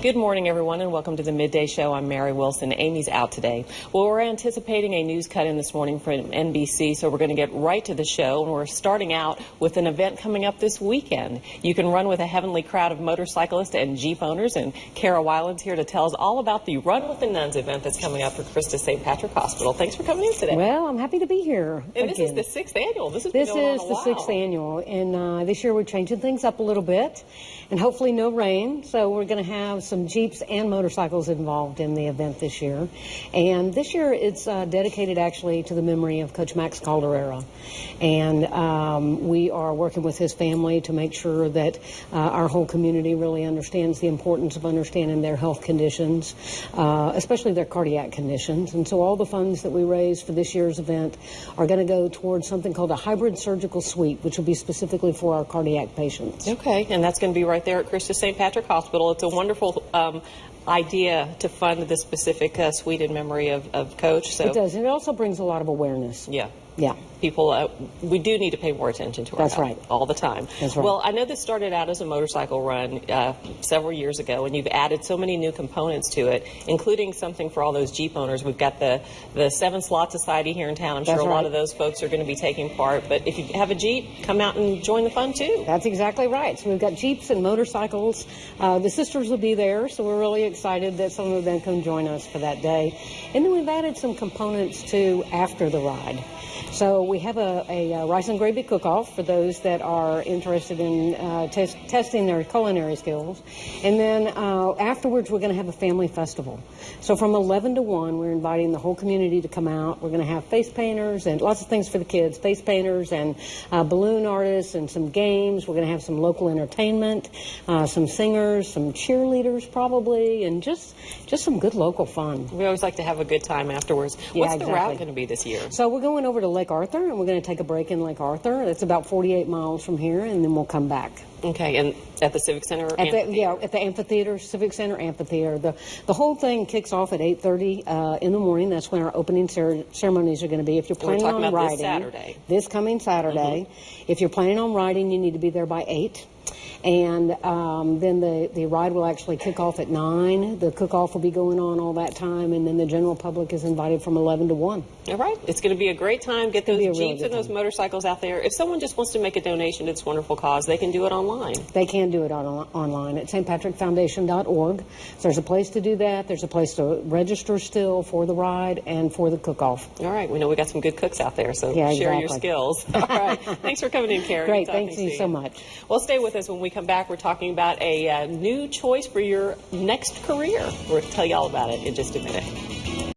Good morning, everyone, and welcome to the Midday Show. I'm Mary Wilson. Amy's out today. Well, we're anticipating a news cut-in this morning from NBC, so we're going to get right to the show, and we're starting out with an event coming up this weekend. You can run with a heavenly crowd of motorcyclists and Jeep owners, and Kara Weiland's here to tell us all about the Run with the Nuns event that's coming up for Christus St. Patrick Hospital. Thanks for coming in today. Well, I'm happy to be here. And this is the 6th annual. This is the 6th annual, and this year we're changing things up a little bit, and hopefully no rain, so we're going to have some Jeeps and motorcycles involved in the event this year. And this year it's dedicated actually to the memory of Coach Max Calderera. And we are working with his family to make sure that our whole community really understands the importance of understanding their health conditions, especially their cardiac conditions. And so all the funds that we raise for this year's event are going to go towards something called a hybrid surgical suite, which will be specifically for our cardiac patients. Okay, and that's going to be right there at Christus St. Patrick Hospital. It's a wonderful idea to fund the specific suite in memory of Coach. So it does, and it also brings a lot of awareness. Yeah. People, we do need to pay more attention to our health all the time. That's right. Well, I know this started out as a motorcycle run several years ago, and you've added so many new components to it, including something for all those Jeep owners. We've got the 7 Slot Society here in town. I'm sure a lot of those folks are going to be taking part. But if you have a Jeep, come out and join the fun, too. That's exactly right. So we've got Jeeps and motorcycles. The sisters will be there, so we're really excited that some of them can join us for that day. And then we've added some components, too, after the ride. So we have a rice and gravy cook-off for those that are interested in testing their culinary skills. And then afterwards, we're going to have a family festival. So from 11 to 1, we're inviting the whole community to come out. We're going to have face painters and lots of things for the kids, face painters and balloon artists and some games. We're going to have some local entertainment, some singers, some cheerleaders probably, and just some good local fun. We always like to have a good time afterwards. What's the route going to be this year? So we're going over to Lake Arthur, and we're going to take a break in Lake Arthur. It's about 48 miles from here, and then we'll come back. Okay, and at the Civic Center? At the amphitheater, Civic Center Amphitheater. The whole thing kicks off at 8:30 in the morning. That's when our opening ceremonies are going to be. If you're planning on riding, this coming Saturday. If you're planning on riding, you need to be there by 8. And then the ride will actually kick off at 9. The cook-off will be going on all that time, and then the general public is invited from 11 to 1. All right. It's going to be a great time. Get those Jeeps and those motorcycles out there. If someone just wants to make a donation to this wonderful cause, they can do it online. They can do it online at stpatrickfoundation.org. So there's a place to do that. There's a place to register still for the ride and for the cook-off. All right. We know we got some good cooks out there, so share your skills. All right. Thanks for coming in, Karen. Great. Thank you so much. Well, stay with us. When we come back, we're talking about a new choice for your next career. We'll tell you all about it in just a minute.